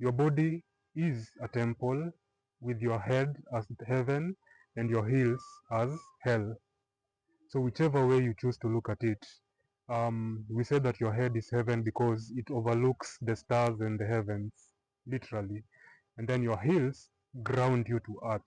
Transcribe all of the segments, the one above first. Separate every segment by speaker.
Speaker 1: Your body is a temple with your head as heaven and your heels as hell. So whichever way you choose to look at it, we say that your head is heaven because it overlooks the stars and the heavens, literally. And then your heels ground you to earth.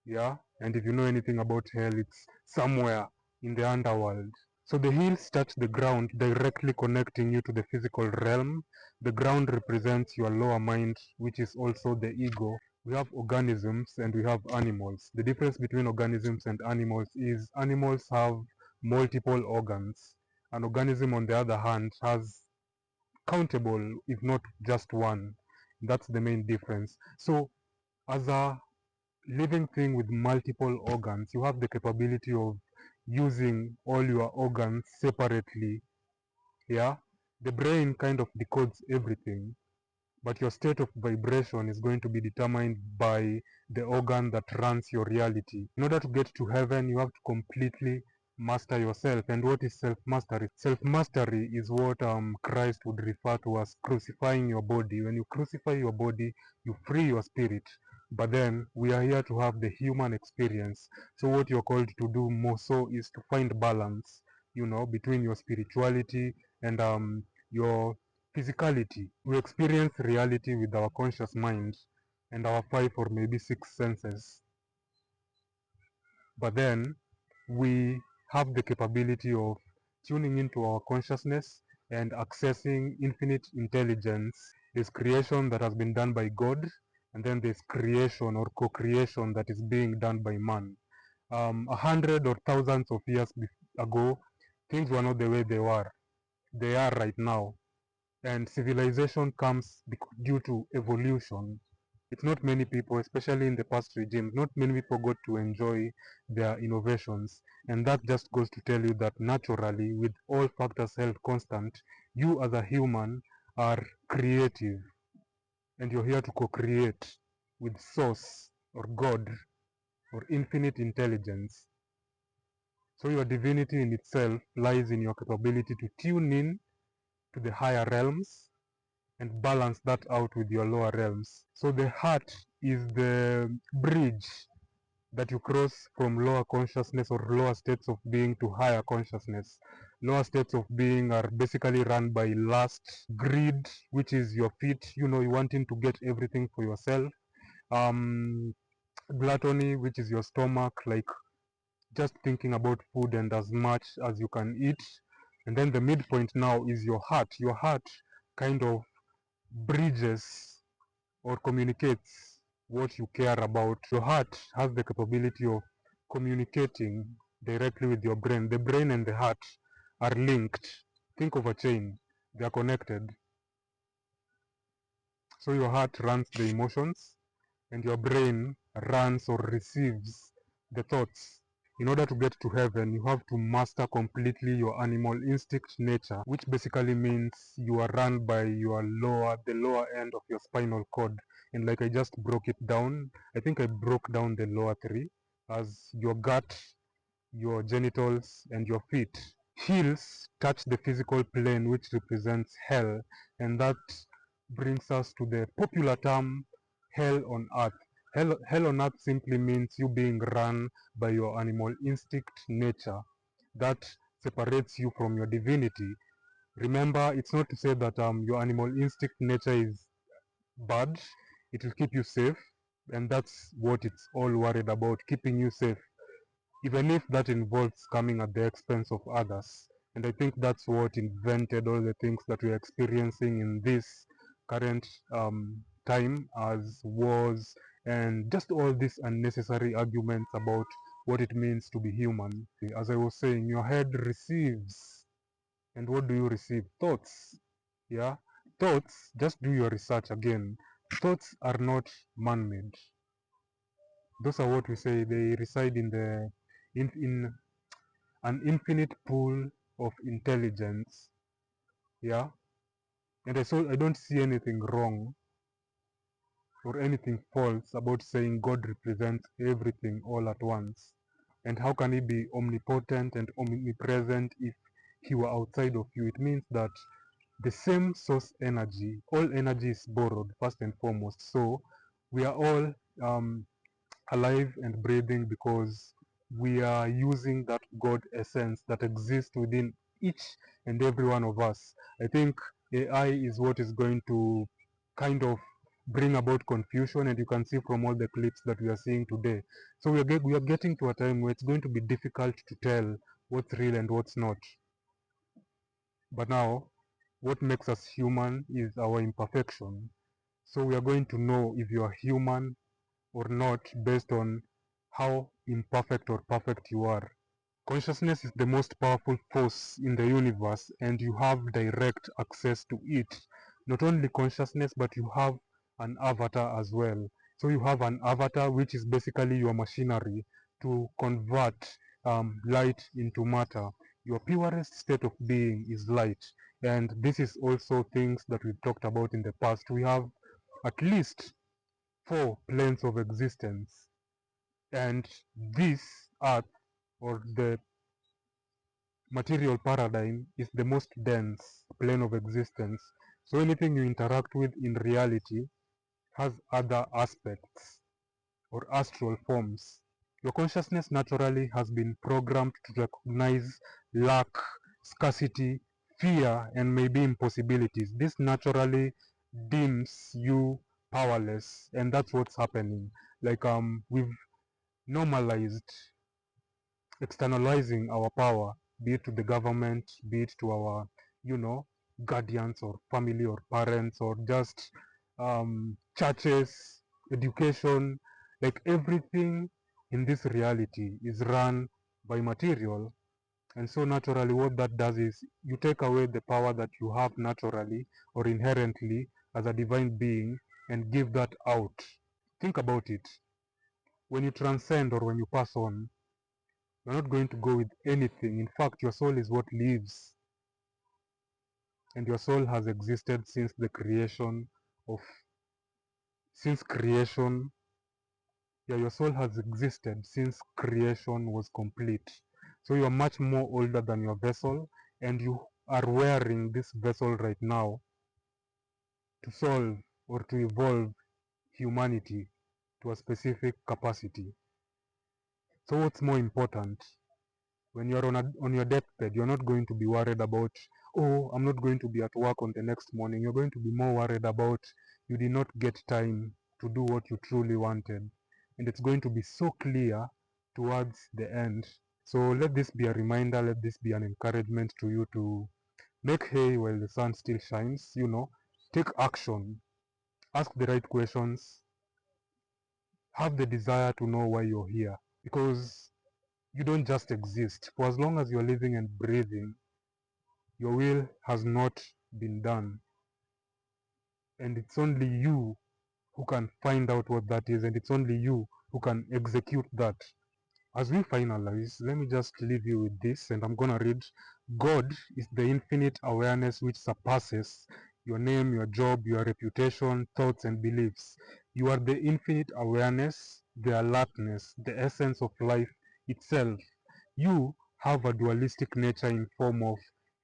Speaker 1: Yeah? And if you know anything about hell, it's somewhere in the underworld. So the heels touch the ground, directly connecting you to the physical realm. The ground represents your lower mind, which is also the ego. We have organisms and we have animals. The difference between organisms and animals is animals have multiple organs. An organism, on the other hand, has countable, if not just one. That's the main difference. So, as a living thing with multiple organs, you have the capability of using all your organs separately. Yeah, the brain kind of decodes everything, but your state of vibration is going to be determined by the organ that runs your reality. In order to get to heaven, you have to completely master yourself. And what is self-mastery? Self-mastery is what Christ would refer to as crucifying your body. When you crucify your body, you free your spirit. But then we are here to have the human experience. So what you're called to do more so is to find balance, between your spirituality and your physicality. We experience reality with our conscious mind and our 5 or maybe 6 senses. But then we have the capability of tuning into our consciousness and accessing infinite intelligence. There's creation that has been done by God, and then there's creation or co-creation that is being done by man. 100 or thousands of years ago, things were not the way they were. They are right now. And civilization comes due to evolution. It's not many people, especially in the past regimes, not many people got to enjoy their innovations. And that just goes to tell you that naturally, with all factors held constant, you as a human are creative. And you're here to co-create with Source or God or infinite intelligence. So your divinity in itself lies in your capability to tune in to the higher realms and balance that out with your lower realms. So the heart is the bridge that you cross from lower consciousness or lower states of being to higher consciousness. Lower states of being are basically run by lust, greed, which is your feet, you wanting to get everything for yourself. Gluttony, which is your stomach, like just thinking about food and as much as you can eat. And then the midpoint now is your heart. Your heart kind of bridges or communicates what you care about. Your heart has the capability of communicating directly with your brain. The brain and the heart are linked. Think of a chain, they are connected. So your heart runs the emotions and your brain runs or receives the thoughts. In order to get to heaven, you have to master completely your animal instinct nature, which basically means you are run by the lower end of your spinal cord. And like I just broke it down, I think I broke down the lower three as your gut, your genitals, and your feet. Heels touch the physical plane, which represents hell, and that brings us to the popular term hell on earth. Hell on earth simply means you being run by your animal instinct nature that separates you from your divinity. Remember, it's not to say that your animal instinct nature is bad. It will keep you safe, and that's what it's all worried about, keeping you safe, even if that involves coming at the expense of others. And I think that's what invented all the things that we're experiencing in this current time, as wars and just all these unnecessary arguments about what it means to be human. As I was saying, your head receives, and what do you receive? Thoughts. Yeah, thoughts. Just do your research again. Thoughts are not man-made. Those are what we say. They reside in an infinite pool of intelligence. Yeah, and I don't see anything wrong or anything false about saying God represents everything all at once. And how can he be omnipotent and omnipresent if he were outside of you? It means that the same source energy. All energy is borrowed first and foremost. So we are all alive and breathing because we are using that God essence that exists within each and every one of us. I think AI is what is going to kind of bring about confusion, and you can see from all the clips that we are seeing today. So we are getting to a time where it's going to be difficult to tell what's real and what's not. But now, what makes us human is our imperfection. So we are going to know if you are human or not based on how imperfect or perfect you are. Consciousness is the most powerful force in the universe, and you have direct access to it. Not only consciousness, but you have an avatar as well. So you have an avatar, which is basically your machinery to convert light into matter. Your purest state of being is light, and this is also things that we've talked about in the past. We have at least 4 planes of existence, and this earth, or the material paradigm, is the most dense plane of existence. So anything you interact with in reality has other aspects or astral forms. Your consciousness naturally has been programmed to recognize lack, scarcity, fear, and maybe impossibilities. This naturally deems you powerless, and that's what's happening. Like we've normalized externalizing our power, be it to the government, be it to our, guardians or family or parents, or just churches, education. Like everything in this reality is run by material. And so naturally what that does is you take away the power that you have naturally or inherently as a divine being and give that out. Think about it. When you transcend or when you pass on, you're not going to go with anything. In fact, your soul is what lives, and your soul has existed since the creation of, since creation. Yeah, your soul has existed since creation was complete. So you are much more older than your vessel, and you are wearing this vessel right now to solve or to evolve humanity to a specific capacity. So what's more important? When you're on your deathbed, you're not going to be worried about, oh, I'm not going to be at work on the next morning. You're going to be more worried about you did not get time to do what you truly wanted. And it's going to be so clear towards the end. So let this be a reminder, let this be an encouragement to you to make hay while the sun still shines, take action, ask the right questions, have the desire to know why you're here. Because you don't just exist. For as long as you're living and breathing, your will has not been done. And it's only you who can find out what that is, and it's only you who can execute that. As we finalize, let me just leave you with this, and I'm gonna read. God is the infinite awareness which surpasses your name, your job, your reputation, thoughts, and beliefs. You are the infinite awareness, the alertness, the essence of life itself. You have a dualistic nature in form of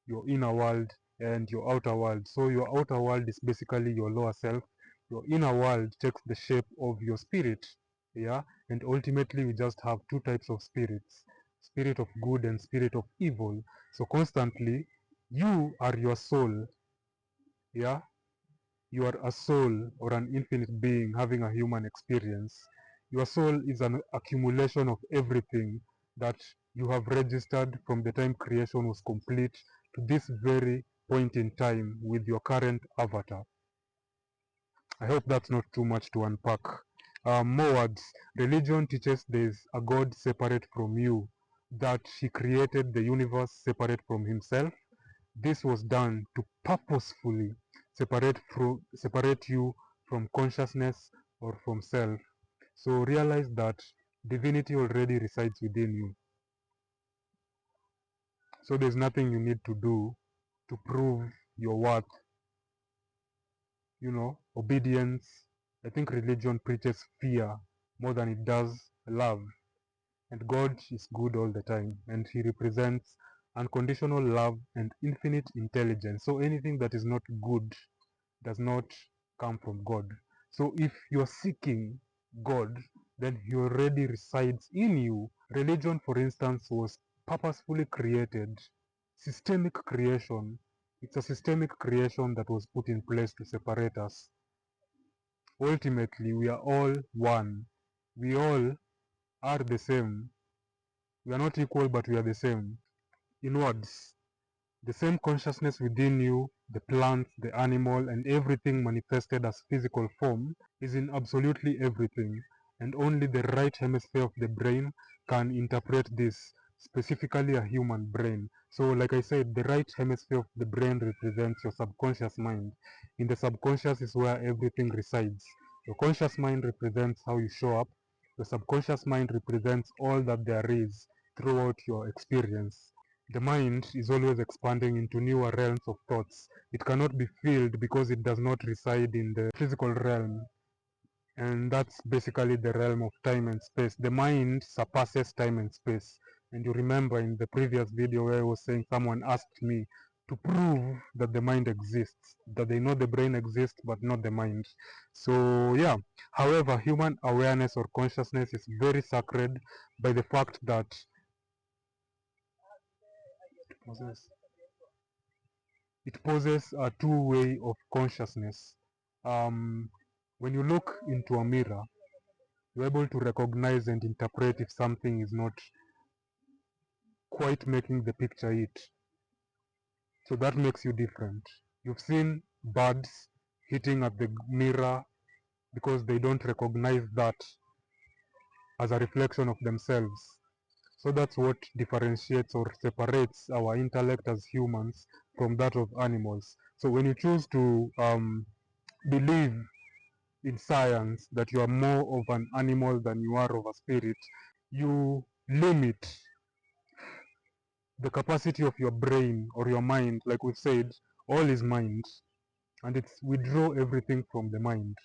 Speaker 1: your inner world and your outer world. So your outer world is basically your lower self. Your inner world takes the shape of your spirit. Yeah, and ultimately we just have 2 types of spirits: spirit of good and spirit of evil. So constantly you are your soul. Yeah, you are a soul or an infinite being having a human experience. Your soul is an accumulation of everything that you have registered from the time creation was complete to this very point in time with your current avatar. I hope that's not too much to unpack. More words. Religion teaches there is a God separate from you, that He created the universe separate from Himself. This was done to purposefully separate you from consciousness or from self. So realize that divinity already resides within you. So there's nothing you need to do to prove your worth, obedience. I think religion preaches fear more than it does love. And God is good all the time, and He represents unconditional love, and infinite intelligence. So anything that is not good does not come from God. So if you're seeking God, then He already resides in you. Religion, for instance, was purposefully created, systemic creation. It's a systemic creation that was put in place to separate us. Ultimately, we are all one. We all are the same. We are not equal, but we are the same. In words, the same consciousness within you, the plant, the animal, and everything manifested as physical form is in absolutely everything, and only the right hemisphere of the brain can interpret this, specifically a human brain. So, like I said, the right hemisphere of the brain represents your subconscious mind. In the subconscious is where everything resides. Your conscious mind represents how you show up. The subconscious mind represents all that there is throughout your experience. The mind is always expanding into newer realms of thoughts. It cannot be filled because it does not reside in the physical realm. And that's basically the realm of time and space. The mind surpasses time and space. And you remember in the previous video where I was saying someone asked me to prove that the mind exists, that they know the brain exists but not the mind. So yeah, however, human awareness or consciousness is very sacred by the fact that it poses a two-way of consciousness. When you look into a mirror, you're able to recognize and interpret if something is not quite making the picture hit. So that makes you different. You've seen birds hitting at the mirror because they don't recognize that as a reflection of themselves. So that's what differentiates or separates our intellect as humans from that of animals. So when you choose to believe in science that you are more of an animal than you are of a spirit, you limit the capacity of your brain or your mind. Like we've said, all is mind, and it's we draw everything from the mind,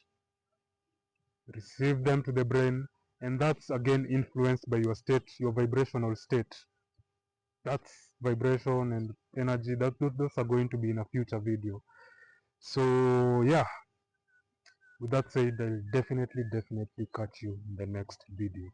Speaker 1: receive them to the brain, and that's again influenced by your state, your vibrational state. That's vibration and energy. Those are going to be in a future video. So yeah, with that said, I'll definitely catch you in the next video.